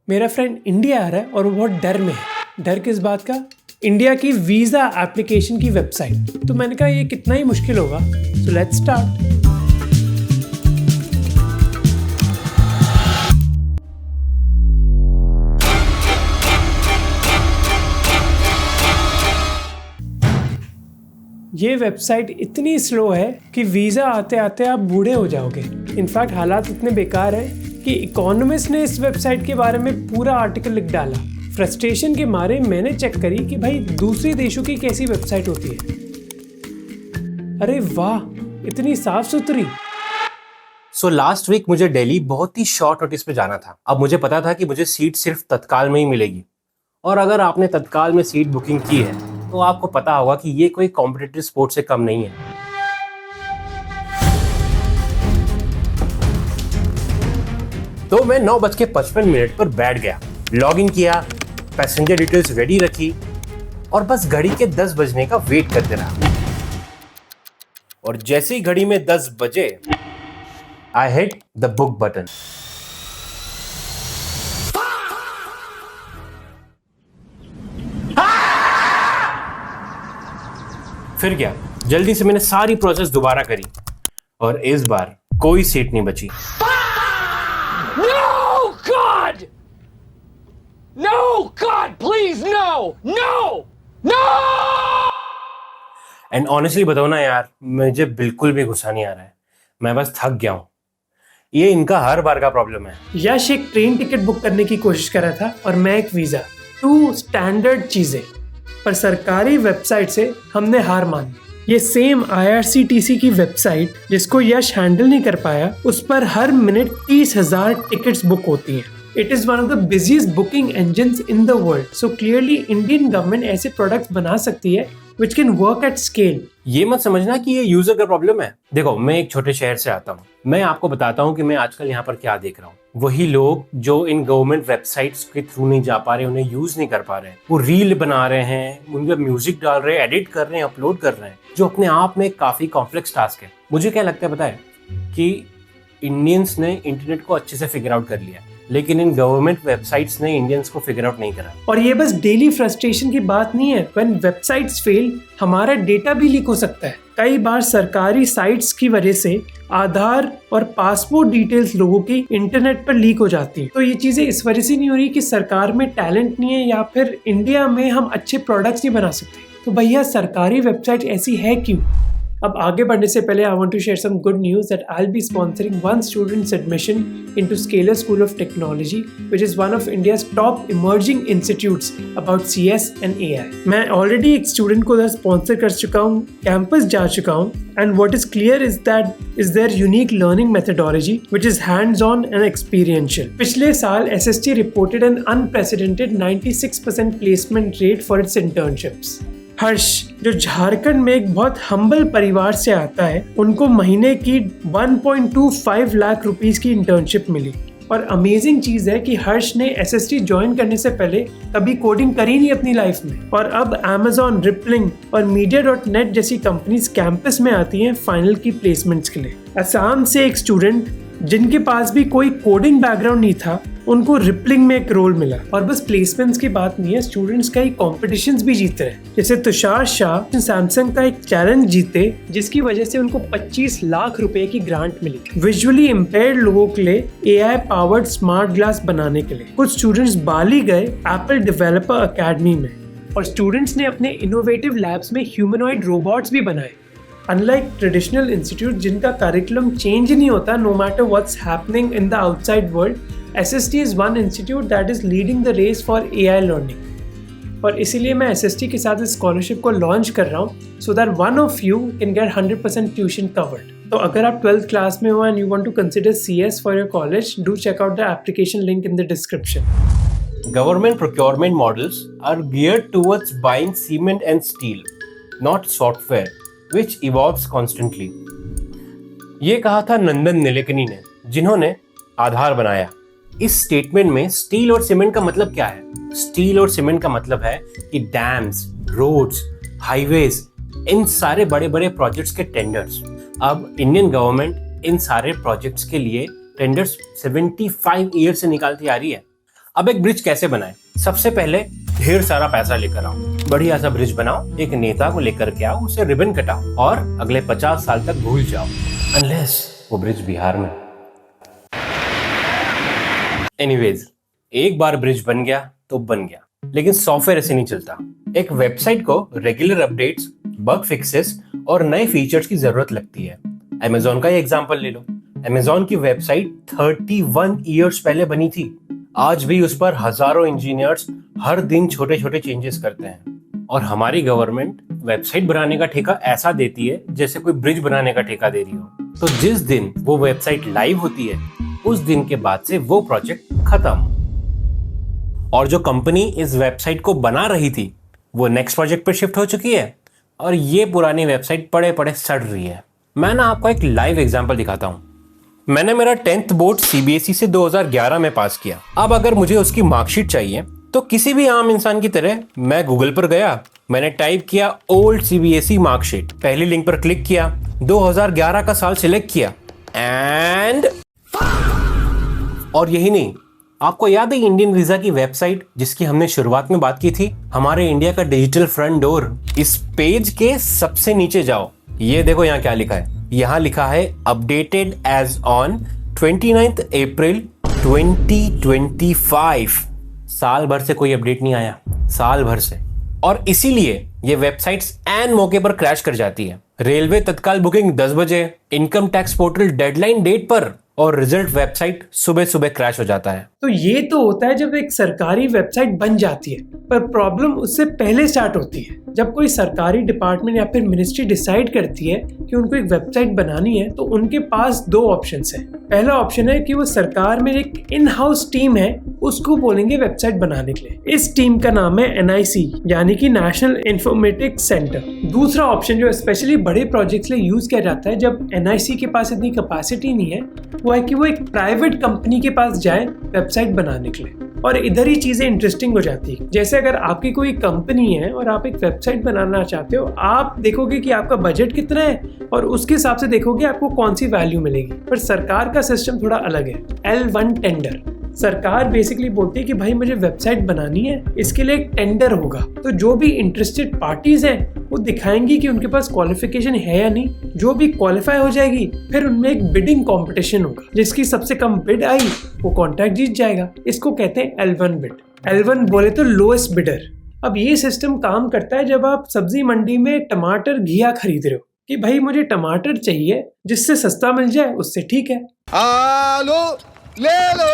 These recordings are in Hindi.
मेरा फ्रेंड इंडिया आ रहा है और वो बहुत डर में है। डर किस बात का? इंडिया की वीज़ा एप्लीकेशन की वेबसाइट। तो मैंने कहा ये कितना ही मुश्किल होगा। So let's start. ये वेबसाइट इतनी स्लो है कि वीज़ा आते आते आप बूढ़े हो जाओगे। इनफैक्ट हालात इतने बेकार हैं कि इकोनॉमिस्ट ने इस वेबसाइट के बारे में पूरा आर्टिकल लिख डाला। फ्रस्ट्रेशन के मारे मैंने चेक करी कि भाई दूसरे देशों की कैसी वेबसाइट होती है। अरे वाह, इतनी साफ सुथरी। लास्ट वीक मुझे दिल्ली बहुत ही शॉर्ट नोटिस पे जाना था। अब मुझे पता था कि मुझे सीट सिर्फ तत्काल में ही मिलेगी, और अगर आपने तत्काल में सीट बुकिंग की है तो आपको पता होगा कि ये कोई कॉम्पिटिटिव स्पोर्ट से कम नहीं है। तो मैं 9:55 पर बैठ गया, लॉग इन किया, पैसेंजर डिटेल्स रेडी रखी और बस घड़ी के 10 बजने का वेट करते रहा। और जैसे ही घड़ी में 10 बजे I hit the book button. फिर क्या, जल्दी से मैंने सारी प्रोसेस दोबारा करी और इस बार कोई सीट नहीं बची। No, God, please, no! And honestly बताओ ना यार, मुझे बिल्कुल भी गुस्सा नहीं आ रहा है। मैं बस थक गया हूँ। ये इनका हर बार का प्रॉब्लम है। यश एक ट्रेन टिकट बुक करने की कोशिश कर रहा था और मैं एक वीज़ा, 2 स्टैंडर्ड चीज़ें। पर सरकारी वेबसाइट से हमने हार मानी। ये सेम IRCTC की वेबसाइट जिसको यश हैंडल नहीं कर पाया, उस पर हर मिनट 30,000 टिकट्स बुक होती हैं। It is one of the busiest booking engines in the world. So clearly Indian government ऐसे products बना सकती है which can work at scale. ये मत समझना कि ये यूजर का प्रॉब्लम है। देखो, मैं एक छोटे शहर से आता हूँ। मैं आपको बताता हूँ कि मैं आजकल यहाँ पर क्या देख रहा हूँ। वही लोग जो इन गवर्नमेंट वेबसाइट्स के थ्रू नहीं जा पा रहे, उन्हें यूज नहीं कर पा रहे, वो रील बना रहे हैं, उन पर म्यूजिक डाल रहे हैं, एडिट कर रहे हैं, अपलोड कर रहे हैं, जो अपने आप में काफी कॉम्प्लेक्स टास्क है। मुझे क्या लगता है पता है कि इंडियंस ने इंटरनेट को अच्छे से फिगर आउट कर लिया, लेकिन इन गवर्नमेंट वेबसाइट्स ने इंडियंस को फिगर आउट नहीं करा। और ये बस डेली फ्रस्ट्रेशन की बात नहीं है। व्हेन वेबसाइट्स फेल, हमारा डेटा भी लीक हो सकता है। कई बार सरकारी साइट्स की वजह से आधार और पासपोर्ट डिटेल्स लोगों की इंटरनेट पर लीक हो जाती है। तो ये चीजें इस वजह से नहीं हो रही कि सरकार में टैलेंट नहीं है या फिर इंडिया में हम अच्छे प्रोडक्ट्स नहीं बना सकते। तो भैया सरकारी वेबसाइट ऐसी है क्यों? अब आगे बढ़ने से पहले I want to share some good news that I will be sponsoring one students admission into Scaler School of Technology which is one of India's top emerging institutes about CS and AI। मैं ऑलरेडी एक स्टूडेंट को उधर स्पॉन्सर कर चुका हूँ, कैंपस जा चुका हूँ, and what is clear is that is their unique learning methodology which is hands on and experiential. पिछले साल SST reported an unprecedented 96% placement rate for its internships. Harsh, जो झारखंड में एक बहुत हम्बल परिवार से आता है, उनको महीने की 1.25 लाख रुपीस की इंटर्नशिप मिली। और अमेजिंग चीज़ है कि हर्ष ने SST ज्वाइन करने से पहले कभी कोडिंग करी नहीं अपनी लाइफ में, और अब Amazon, Rippling और Media.net जैसी कंपनीज कैंपस में आती हैं फाइनल की प्लेसमेंट्स के लिए। असम से एक स्टूडेंट जिनके पास भी कोई कोडिंग बैकग्राउंड नहीं था, उनको रिपलिंग में एक रोल मिला। और बस प्लेसमेंट्स की बात नहीं है, स्टूडेंट्स कई कॉम्पिटिशंस भी जीते हैं। जैसे तुषार शाह सैमसंग का एक चैलेंज जीते जिसकी वजह से उनको 25 लाख रुपए की ग्रांट मिली विजुअली इम्पेयर्ड लोगों के लिए AI पावर्ड स्मार्ट ग्लास बनाने के लिए। कुछ स्टूडेंट्स बाली गए एप्पल डेवलपर अकेडमी में, और स्टूडेंट्स ने अपने इनोवेटिव लैब्स में ह्यूमनॉइड रोबोट्स भी बनाए। Unlike traditional institutes जिनका करिकुलम चेंज नहीं होता no matter what's happening in the outside world, SST is one institute that is leading the race for AI learning. और इसीलिए मैं SST के साथ इस स्कॉलरशिप को लॉन्च कर रहा हूँ so that one of you can get 100% tuition covered. तो अगर आप 12th क्लास में हो and you want to consider CS for your college, do check out the application link in the description. Government procurement models are geared towards buying cement and steel, not software, which evolves constantly. ये कहा था नंदन नीलेकनी ने, जिन्होंने आधार बनाया। इस स्टेटमेंट में स्टील और सीमेंट का मतलब क्या है? स्टील और सीमेंट का मतलब है कि डैम्स, रोड्स, हाईवेज, इन सारे बड़े बड़े प्रोजेक्ट्स के टेंडर्स। अब इंडियन गवर्नमेंट इन सारे प्रोजेक्ट्स के लिए टेंडर्स 75 ईयर से निकालती आ रही है। अब एक ब्रिज कैसे बनाएं? सबसे पहले ढेर सारा पैसा लेकर आओ, बढ़िया सा ब्रिज बनाओ, एक नेता को लेकर के आओ, उसे रिबन कटाओ और अगले 50 साल तक भूल जाओ, अनलेस वो ब्रिज बिहार में। एनीवेज, एक बार ब्रिज बन गया तो बन गया, लेकिन सॉफ्टवेयर ऐसे नहीं चलता। एक वेबसाइट को रेगुलर अपडेट्स, बग फिक्सेस और नए फीचर्स की जरूरत लगती है। Amazon का ही एग्जांपल ले लो। Amazon की वेबसाइट 31 इयर्स पहले बनी थी। आज भी उस पर हजारों इंजीनियर्स हर दिन छोटे छोटे चेंजेस करते हैं। और हमारी गवर्नमेंट वेबसाइट बनाने का ठेका ऐसा देती है जैसे कोई ब्रिज बनाने का ठेका दे रही हो। तो जिस दिन वो वेबसाइट लाइव होती है, उस दिन के बाद से वो प्रोजेक्ट खत्म। और जो कंपनी इस वेबसाइट को बना रही थी, वो नेक्स्ट प्रोजेक्ट पर शिफ्ट हो चुकी है और ये पुरानी वेबसाइट पड़े पड़े सड़ रही है। मैं ना आपको एक लाइव एग्जांपल दिखाता हूँ। मैंने मेरा 10th बोर्ड CBSE से 2011 में पास किया। अब अगर मुझे उसकी मार्कशीट चाहिए तो किसी भी आम इंसान की तरह मैं गूगल पर गया, मैंने टाइप किया ओल्ड CBSE मार्कशीट, पहली लिंक पर क्लिक किया, 2011 का साल सिलेक्ट किया एंड और यही नहीं, आपको याद है इंडियन वीजा की वेबसाइट जिसकी हमने शुरुआत में बात की थी, हमारे इंडिया का डिजिटल फ्रंट डोर। इस पेज के सबसे नीचे जाओ, ये देखो यहाँ क्या लिखा है। यहाँ लिखा है अपडेटेड एज ऑन 29 अप्रैल 2025। साल भर से कोई अपडेट नहीं आया, साल भर से। और इसीलिए ये वेबसाइट्स एन मौके पर क्रैश कर जाती है। रेलवे तत्काल बुकिंग 10 बजे, income tax portal deadline date पर और रिजल्ट वेबसाइट सुबह सुबह क्रैश हो जाता है। तो ये तो होता है जब एक सरकारी वेबसाइट बन जाती है, पर प्रॉब्लम उससे पहले स्टार्ट होती है। जब कोई सरकारी डिपार्टमेंट या फिर मिनिस्ट्री डिसाइड करती है कि उनको एक वेबसाइट बनानी है, तो उनके पास दो ऑप्शंस हैं। पहला ऑप्शन है कि वो सरकार में एक इन हाउस टीम है, उसको बोलेंगे वेबसाइट बनाने के लिए। इस टीम का नाम है NIC, यानी कि नेशनल इन्फॉर्मेटिक्स सेंटर। दूसरा ऑप्शन जो स्पेशली बड़े प्रोजेक्ट्स लिए यूज किया जाता है जब NIC के पास इतनी कैपेसिटी नहीं है, वो है कि वो एक प्राइवेट कंपनी के पास जाए वेबसाइट बनाने के लिए। और इधर ही चीजें इंटरेस्टिंग हो जाती है। जैसे अगर आपकी कोई कंपनी है और आप एक वेबसाइट बनाना चाहते हो, आप देखोगे कि आपका बजट कितना है और उसके हिसाब से देखोगे आपको कौन सी वैल्यू मिलेगी। पर सरकार का सिस्टम थोड़ा अलग है। L1 tender. सरकार बेसिकली बोलती है कि भाई मुझे वेबसाइट बनानी है, इसके लिए एक टेंडर होगा। तो जो भी इंटरेस्टेड पार्टीज हैं वो दिखाएंगी कि उनके पास क्वालिफिकेशन है या नहीं। जो भी क्वालिफाई हो जाएगी, फिर उनमें एक बिडिंग कंपटीशन होगा, जिसकी सबसे कम बिड आई वो कॉन्ट्रैक्ट जीत जाएगा। इसको कहते हैं L1 बिड। L1 बोले तो लोएस्ट बिडर। अब ये सिस्टम काम करता है जब आप सब्जी मंडी में टमाटर घिया खरीद रहे हो कि भाई मुझे टमाटर चाहिए, जिससे सस्ता मिल जाए उससे ठीक है, आलो ले लो।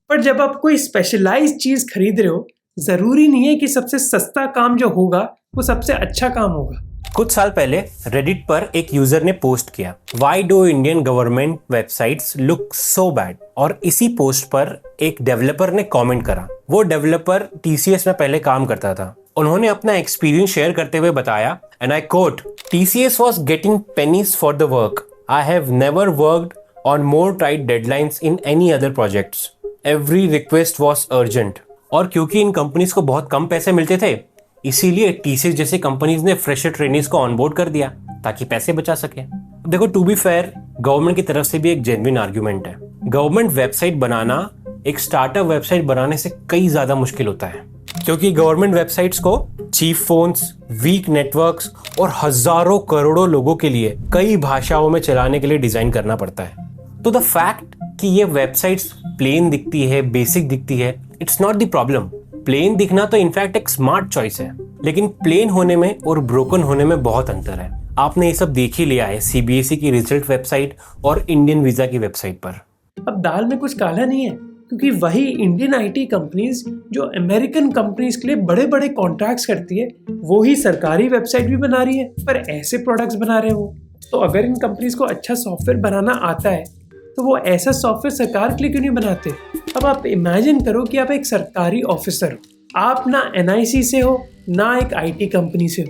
पर जब आप कोई स्पेशलाइज्ड चीज खरीद रहे हो, जरूरी नहीं है कि सबसे सस्ता काम जो होगा वो सबसे अच्छा काम होगा। कुछ साल पहले रेडिट पर एक यूजर ने पोस्ट किया, why do Indian government websites look so bad. और इसी पोस्ट पर एक डेवलपर ने कमेंट करा। वो डेवलपर TCS में पहले काम करता था। उन्होंने अपना एक्सपीरियंस शेयर करते हुए बताया, and I quote, TCS was getting pennies for the work. I have never worked on more tight deadlines in any other projects. Every request was urgent. और क्योंकि इन कंपनीज को बहुत कम पैसे मिलते थे, इसीलिए TCS जैसी कंपनीज ने फ्रेशर ट्रेनिंग्स को ऑनबोर्ड कर दिया ताकि पैसे बचा सके। देखो, टू बी फेयर, गवर्नमेंट की तरफ से भी एक जेन्युइन आर्गुमेंट है। गवर्नमेंट वेबसाइट बनाना एक स्टार्टअप वेबसाइट बनाने से कई ज्यादा मुश्किल होता है, क्योंकि गवर्नमेंट वेबसाइट्स को चीप फोन्स, वीक नेटवर्क्स और हजारों करोड़ों लोगों के लिए कई भाषाओं में चलाने के लिए डिजाइन करना पड़ता है। तो द फैक्ट कि ये वेबसाइट्स प्लेन दिखती है, बेसिक दिखती है, it's not the problem. Plain दिखना तो इनफैक्ट एक स्मार्ट चॉइस है, लेकिन प्लेन होने में और ब्रोकन होने में बहुत अंतर है। आपने ये सब देख ही लिया है CBSE की रिजल्ट वेबसाइट और इंडियन वीजा की वेबसाइट पर। अब दाल में कुछ काला नहीं है, क्योंकि वही इंडियन IT कंपनीज जो अमेरिकन कंपनीज के लिए बड़े बड़े कॉन्ट्रैक्ट्स करती है, वो ही सरकारी वेबसाइट भी बना रही है, पर ऐसे प्रोडक्ट्स बना रहे हैं वो। तो अगर इन कंपनीज को अच्छा सॉफ्टवेयर बनाना आता है, तो वो ऐसा सॉफ्टवेयर सरकार के लिए क्यों नहीं बनाते। अब आप इमेजिन करो कि आप एक सरकारी ऑफिसर हो, आप ना NIC से हो ना एक IT कंपनी से हो।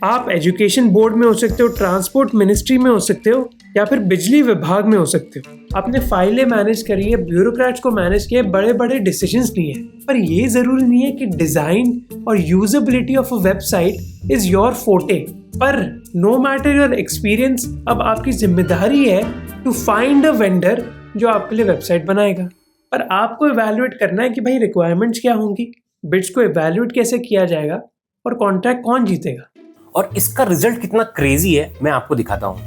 आप एजुकेशन बोर्ड में हो सकते हो, ट्रांसपोर्ट मिनिस्ट्री में हो सकते हो, या फिर बिजली विभाग में हो सकते हो। आपने फाइलें मैनेज करी है, ब्यूरोक्रेट्स को मैनेज किए, बड़े बड़े डिसीजंस लिए हैं। पर ये जरूरी नहीं है कि डिजाइन और usability of a website is your forte. पर नो मैटर योर एक्सपीरियंस, अब आपकी जिम्मेदारी है टू फाइंड अ वेंडर जो आपके लिए वेबसाइट बनाएगा। पर आपको इवैल्यूएट करना है कि भाई रिक्वायरमेंट्स क्या होंगी, बिड्स को इवैल्यूएट कैसे किया जाएगा और कॉन्ट्रैक्ट कौन जीतेगा। और इसका रिजल्ट कितना क्रेजी है मैं आपको दिखाता हूँ।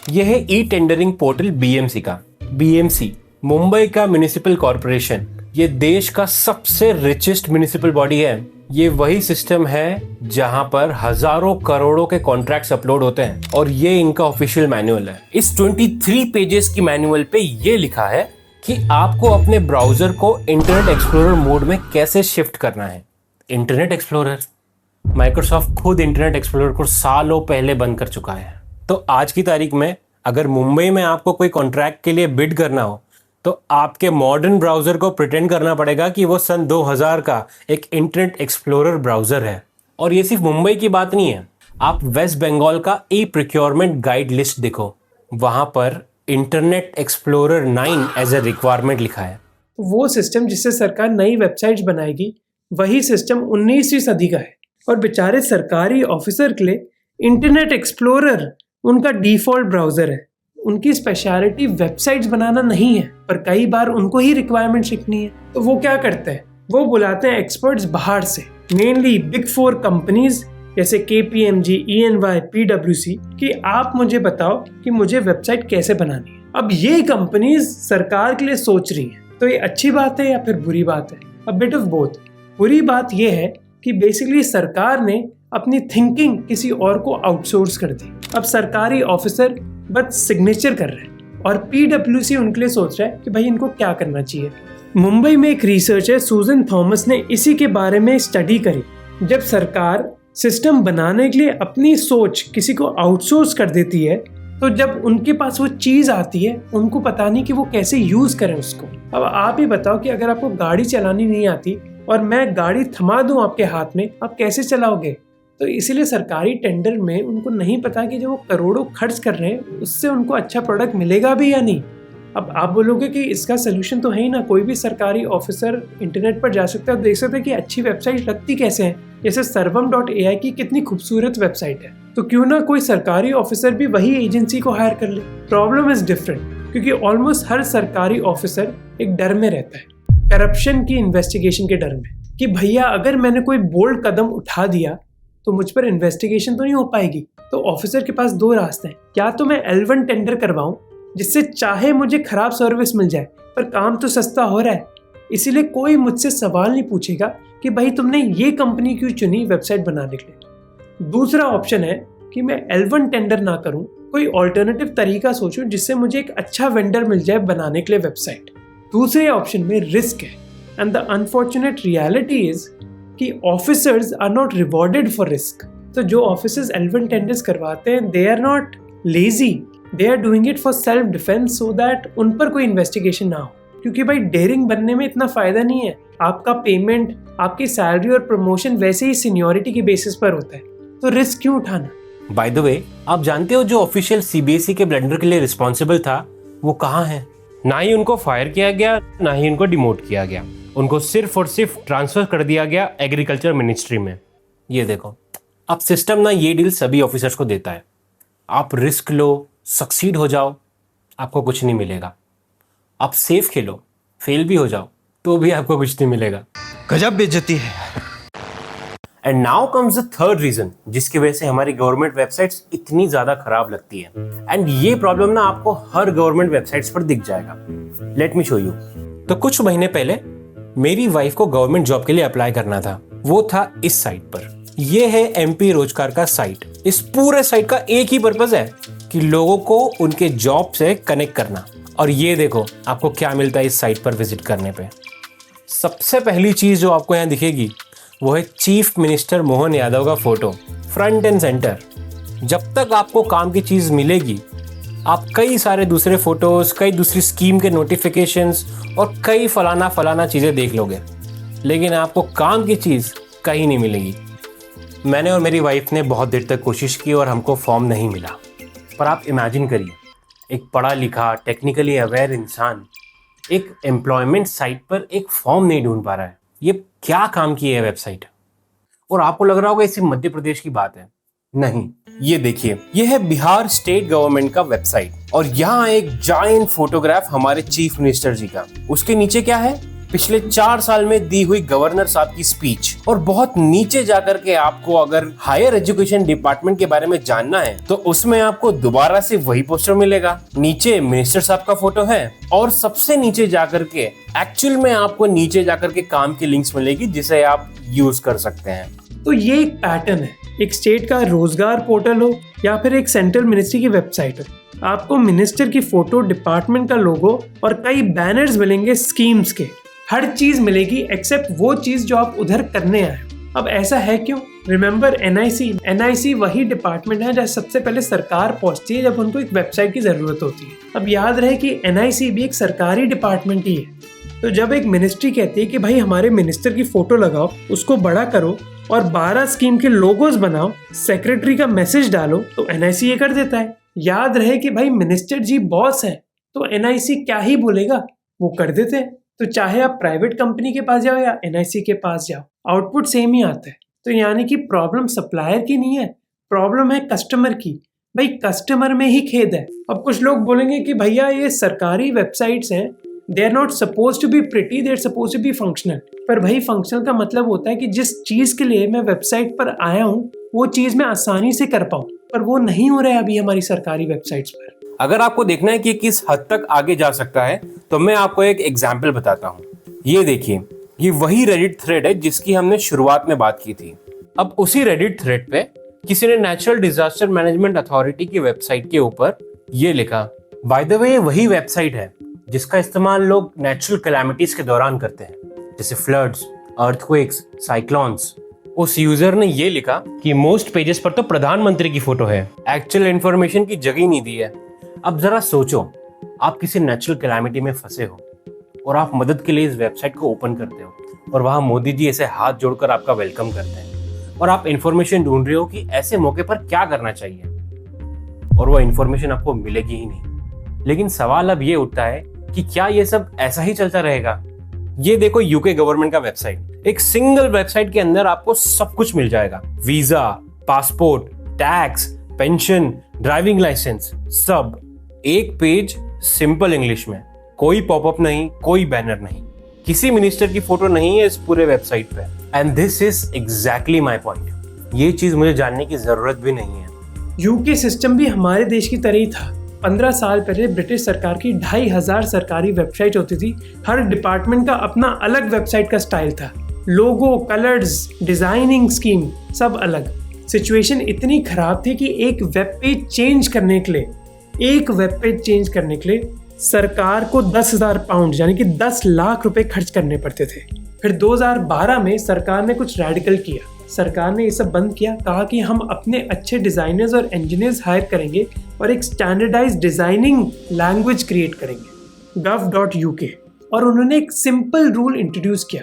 यह है ई टेंडरिंग पोर्टल बीएमसी का। बीएमसी मुंबई का म्युनिसिपल कॉर्पोरेशन, ये देश का सबसे रिचेस्ट म्युनिसिपल बॉडी है। ये वही सिस्टम है जहां पर हजारों करोड़ों के कॉन्ट्रैक्ट्स अपलोड होते हैं और ये इनका ऑफिशियल मैनुअल है। इस 23 पेजेस की मैनुअल पे ये लिखा है कि आपको अपने ब्राउजर को इंटरनेट एक्सप्लोरर मोड में कैसे शिफ्ट करना है। इंटरनेट एक्सप्लोरर, माइक्रोसॉफ्ट खुद इंटरनेट एक्सप्लोरर को सालों पहले बंद कर चुका है। तो आज की तारीख में अगर मुंबई में आपको कोई कॉन्ट्रैक्ट के लिए बिड करना हो तो आपके मॉडर्न ब्राउजर को प्रिटेंड करना पड़ेगा कि वो सन 2000 का एक इंटरनेट एक्सप्लोरर ब्राउजर है। और ये सिर्फ मुंबई की बात नहीं है, आप वेस्ट बंगाल का ई प्रोक्योरमेंट गाइड लिस्ट देखो, वहां पर Internet Explorer 9 as a requirement लिखा है। वो सिस्टम जिससे सरकार नई वेबसाइट्स बनाएगी, वही सिस्टम 19वीं सदी का है और बेचारे सरकारी ऑफिसर के लिए इंटरनेट एक्सप्लोरर उनका डिफॉल्ट ब्राउजर है। उनकी स्पेशलिटी वेबसाइट्स बनाना नहीं है, पर कई बार उनको ही रिक्वायरमेंट लिखनी है। तो वो क्या करते हैं, वो बुलाते हैं एक्सपर्ट्स बाहर से, मेनली बिग 4 कंपनीज जैसे KPMG, EY, PwC, कि आप मुझे बताओ कि मुझे वेबसाइट कैसे बनानी है। अब ये कंपनीज सरकार के लिए सोच रही हैं, तो ये अच्छी बात है या फिर बुरी बात है? A bit of both. बुरी बात ये है कि बेसिकली सरकार ने अपनी थिंकिंग किसी और को आउटसोर्स कर दी। अब सरकारी ऑफिसर बस सिग्नेचर कर रहे हैं और PwC उनके लिए सोच रहा है कि भाई इनको क्या करना चाहिए। मुंबई में एक रिसर्चर सूजन थॉमस ने इसी के बारे में स्टडी करी। जब सरकार सिस्टम बनाने के लिए अपनी सोच किसी को आउटसोर्स कर देती है, तो जब उनके पास वो चीज़ आती है, उनको पता नहीं कि वो कैसे यूज़ करें उसको। अब आप ही बताओ कि अगर आपको गाड़ी चलानी नहीं आती और मैं गाड़ी थमा दूं आपके हाथ में, आप कैसे चलाओगे? तो इसीलिए सरकारी टेंडर में उनको नहीं पता कि जो वो करोड़ों खर्च कर रहे हैं उससे उनको अच्छा प्रोडक्ट मिलेगा भी या नहीं। अब आप बोलोगे कि इसका सोल्यूशन तो है ही ना, कोई भी सरकारी ऑफिसर इंटरनेट पर जा सकता है और देख सकता है कि अच्छी वेबसाइट लगती कैसे हैं। जैसे सर्वम.ai की कितनी खूबसूरत वेबसाइट है, तो क्यों ना कोई सरकारी ऑफिसर भी वही एजेंसी को हायर कर ले। प्रॉब्लम इज डिफरेंट, क्योंकि ऑलमोस्ट हर सरकारी ऑफिसर एक डर में रहता है, करप्शन की इन्वेस्टिगेशन के डर में, कि भैया अगर मैंने कोई बोल्ड कदम उठा दिया तो मुझ पर इन्वेस्टिगेशन तो नहीं हो पाएगी। तो ऑफिसर के पास दो रास्ते हैं, या तो मैं L1 टेंडर करवाऊं जिससे चाहे मुझे खराब सर्विस मिल जाए पर काम तो सस्ता हो रहा है, इसीलिए कोई मुझसे सवाल नहीं पूछेगा कि भाई तुमने ये कंपनी क्यों चुनी वेबसाइट बनाने के लिए। दूसरा ऑप्शन है कि मैं L1 टेंडर ना करूं, कोई ऑल्टरनेटिव तरीका सोचूं जिससे मुझे एक अच्छा वेंडर मिल जाए बनाने के लिए वेबसाइट। दूसरे ऑप्शन में रिस्क है, and the unfortunate reality is कि officers are not rewarded for risk. तो जो ऑफिसर्स L1 टेंडर्स करवाते हैं, they are not lazy, they are doing it for self defence, so that उन पर कोई इन्वेस्टिगेशन ना हो। क्योंकि भाई डेयरिंग बनने में इतना फायदा नहीं है, आपका पेमेंट, आपकी सैलरी और प्रमोशन वैसे ही सीनियरिटी के बेसिस पर होता है, तो रिस्क क्यों उठाना। बाय द वे, आप जानते हो जो ऑफिशियल CBSE के ब्लंडर के लिए रिस्पॉन्सिबल था वो कहाँ है? ना ही उनको फायर किया गया, ना ही उनको डिमोट किया गया, उनको सिर्फ और सिर्फ ट्रांसफर कर दिया गया एग्रीकल्चर मिनिस्ट्री में। ये देखो, अब सिस्टम ना ये डील सभी ऑफिसर्स को देता है, आप रिस्क लो, सक्सीड हो जाओ, आपको कुछ नहीं मिलेगा। आप सेफ खेलो, फेल भी हो जाओ तो भी आपको कुछ नहीं मिलेगा। गजब बेइज्जती है। And now comes the third reason जिसकी वजह से हमारी गवर्नमेंट वेबसाइट्स इतनी ज्यादा खराब लगती है। एंड ये प्रॉब्लम ना आपको हर गवर्नमेंट वेबसाइट्स पर दिख जाएगा। Let me show you. तो कुछ महीने पहले मेरी वाइफ को गवर्नमेंट जॉब के लिए अप्लाई करना था, वो था इस साइट पर। ये है MP रोजगार का साइट। इस पूरे साइट का एक ही पर्पस है कि लोगों को उनके जॉब से कनेक्ट करना। और ये देखो आपको क्या मिलता है इस साइट पर विजिट करने पे। सबसे पहली चीज जो आपको यहाँ दिखेगी वो है चीफ मिनिस्टर मोहन यादव का फोटो, फ्रंट एंड सेंटर। जब तक आपको काम की चीज मिलेगी, आप कई सारे दूसरे फोटोज, कई दूसरी स्कीम के नोटिफिकेशंस और कई फलाना चीजें देख लोगे, लेकिन आपको काम की चीज कहीं नहीं मिलेगी। मैंने और मेरी वाइफ ने बहुत देर तक कोशिश की और हमको फॉर्म नहीं मिला। पर आप इमेजिन करिए, एक पढ़ा लिखा, टेक्निकली अवेयर इंसान एक एम्प्लॉयमेंट साइट पर एक फॉर्म नहीं ढूंढ पा रहा है। ये क्या काम की है वेबसाइट? और आपको लग रहा होगा इसी मध्य प्रदेश की बात है। नहीं, ये देखिए, ये है बिहार स्टेट गवर्नमेंट का वेबसाइट और यहाँ एक जायंट फोटोग्राफ हमारे चीफ मिनिस्टर जी का। उसके नीचे क्या है? पिछले 4 साल में दी हुई गवर्नर साहब की स्पीच। और बहुत नीचे जाकर के आपको अगर हायर एजुकेशन डिपार्टमेंट के बारे में जानना है तो उसमें आपको दोबारा से वही पोस्टर मिलेगा। नीचे मिनिस्टर साहब का फोटो है और सबसे नीचे जाकर के एक्चुअल में आपको नीचे जाकर के काम की लिंक्स मिलेगी जिसे आप यूज कर सकते हैं। तो ये एक पैटर्न है, एक स्टेट का रोजगार पोर्टल हो या फिर एक सेंट्रल मिनिस्ट्री की वेबसाइट हो, आपको मिनिस्टर की फोटो, डिपार्टमेंट का लोगो और कई बैनर्स मिलेंगे स्कीम्स के। हर चीज मिलेगी एक्सेप्ट वो चीज जो आप उधर करने आए। अब ऐसा है क्यों? रिमेंबर NIC वही डिपार्टमेंट है जहाँ सबसे पहले सरकार पहुंचती है जब उनको एक वेबसाइट की जरूरत होती है। अब याद रहे कि NIC भी एक सरकारी डिपार्टमेंट ही है। तो जब एक मिनिस्ट्री कहती है कि भाई हमारे मिनिस्टर की फोटो लगाओ, उसको बड़ा करो और 12 स्कीम के लोगोज बनाओ, सेक्रेटरी का मैसेज डालो, तो NIC ये कर देता है। याद रहे कि भाई मिनिस्टर जी बॉस है तो NIC क्या ही बोलेगा, वो कर देते हैं। तो चाहे आप प्राइवेट कंपनी के पास जाओ या NIC के पास जाओ, आउटपुट सेम ही आता है। तो यानी कि प्रॉब्लम सप्लायर की नहीं है, प्रॉब्लम है कस्टमर की। भाई कस्टमर में ही खेद है। अब कुछ लोग बोलेंगे कि भैया ये सरकारी वेबसाइट्स हैं, they are not suppose to be pretty, they are suppose to be functional. पर भाई फंक्शनल का मतलब होता है कि जिस चीज के लिए मैं वेबसाइट पर आया हूँ वो चीज मैं आसानी से कर पाऊँ, पर वो नहीं हो रहा है अभी हमारी सरकारी वेबसाइट्स पर। अगर आपको देखना है कि किस हद तक आगे जा सकता है तो मैं आपको एक एग्जाम्पल बताता हूँ। ये देखिए, ये वही रेडिट थ्रेड है जिसकी हमने शुरुआत में बात की थी। अब उसी रेडिट थ्रेड पे किसी ने नेचुरल डिजास्टर मैनेजमेंट अथॉरिटी की वेबसाइट के ऊपर ये लिखा। बाय द वे, ये वही वेबसाइट है जिसका इस्तेमाल लोग नेचुरल कैलामिटीज के दौरान करते हैं, जैसे फ्लड्स, अर्थक्वेक्स, साइक्लोन्स। उस यूजर ने ये लिखा कि मोस्ट पेजेस पर तो प्रधानमंत्री की फोटो है, एक्चुअल इन्फॉर्मेशन की जगह नहीं दी है। अब जरा सोचो, आप किसी नेचुरल कैलामिटी में फंसे हो और आप मदद के लिए इस वेबसाइट को ओपन करते हो और वहां मोदी जी ऐसे हाथ जोड़कर आपका वेलकम करते हैं और आप इन्फॉर्मेशन ढूंढ रहे हो कि ऐसे मौके पर क्या करना चाहिए, और वो इन्फॉर्मेशन आपको मिलेगी ही नहीं। लेकिन सवाल अब ये उठता है कि क्या ये सब ऐसा ही चलता रहेगा? ये देखो यूके गवर्नमेंट का वेबसाइट। एक सिंगल वेबसाइट के अंदर आपको सब कुछ मिल जाएगा, visa, passport, tax, pension, driving licence, सब एक पेज, सिंपल इंग्लिश में। कोई पॉपअप नहीं, कोई बैनर नहीं, किसी मिनिस्टर की फोटो नहीं है इस पूरे वेबसाइट पे। And this is exactly my point. ये चीज मुझे जानने की जरूरत भी नहीं है। यूके सिस्टम भी हमारे देश की तरह ही था। 15 साल पहले ब्रिटिश सरकार की 2500 सरकारी वेबसाइट होती थी। हर डिपार्टमेंट का अपना अलग वेबसाइट का स्टाइल था, लोगो, कलर्स, डिजाइनिंग स्कीम सब अलग। सिचुएशन इतनी खराब थी कि एक वेब पेज चेंज करने के लिए सरकार को 10,000 पाउंड यानी कि 10 लाख रुपए खर्च करने पड़ते थे। फिर 2012 में सरकार ने कुछ रेडिकल किया। सरकार ने ये सब बंद किया, कहा कि हम अपने अच्छे डिजाइनर्स और इंजीनियर्स हायर करेंगे और एक स्टैंडर्डाइज डिजाइनिंग लैंग्वेज क्रिएट करेंगे, gov.uk। और उन्होंने एक सिंपल रूल इंट्रोड्यूस किया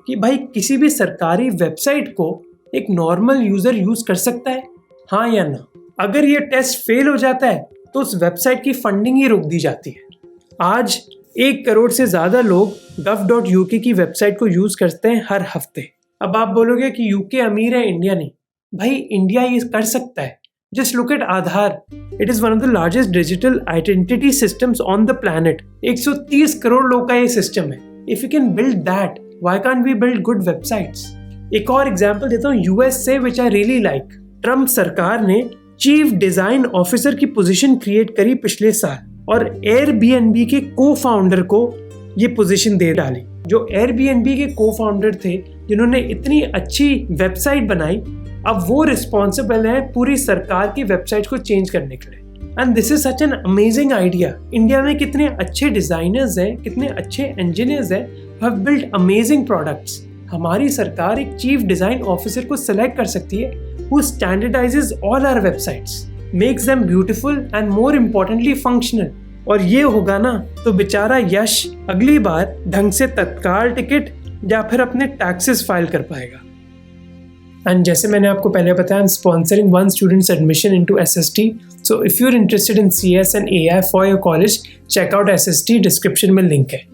कि भाई किसी भी सरकारी वेबसाइट को एक नॉर्मल यूजर यूज कर सकता है, हाँ या ना। अगर ये टेस्ट फेल हो जाता है तो उस वेबसाइट की फंडिंग ही रोक दी जाती है। आज 1 करोड़ से ज्यादा लोग gov.uk की वेबसाइट को यूज करते हैं हर हफ्ते। अब आप बोलोगे कि यूके अमीर है, इंडिया नहीं। भाई इंडिया ये कर सकता है। Just look at Aadhaar, it is one of the largest digital identity systems on the planet. 130 crore लोग का ये सिस्टम है। If you can build that, why can't we build good websites? एक और एग्जांपल देता हूँ यूएस से, which I really like. Trump सरकार ने चीफ डिजाइन ऑफिसर की पोजीशन क्रिएट करी पिछले साल और एयरबीएनबी के को फाउंडर को ये पोजीशन दे डाली। जो एयरबीएनबी के को फाउंडर थे जिन्होंने इतनी अच्छी वेबसाइट बनाई, अब वो रिस्पॉन्सिबल है पूरी सरकार की वेबसाइट को चेंज करने के लिए। And this is such an amazing idea. India में कितने अच्छे डिजाइनर्स हैं, कितने अच्छे इंजीनियर्स हैं, हैव बिल्ट अमेजिंग प्रोडक्ट्स। हमारी सरकार एक चीफ डिजाइन ऑफिसर को सिलेक्ट कर सकती है who standardizes all our websites, makes them beautiful and more importantly functional। और ये होगा ना तो बेचारा यश अगली बार ढंग से तत्काल टिकट या फिर अपने टैक्सेस फाइल कर पाएगा। एंड जैसे मैंने आपको पहले बताया, I'm sponsoring one student's admission into SST, so if you're interested in CS and AI for your college, check out SST, description में लिंक है।